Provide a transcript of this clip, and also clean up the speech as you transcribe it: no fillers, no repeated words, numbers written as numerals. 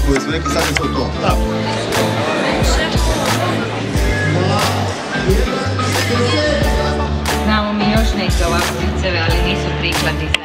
koji smo neki, sad smo to. Da. Znamo mi još neke ovakve viceve, ali nisu prikladni.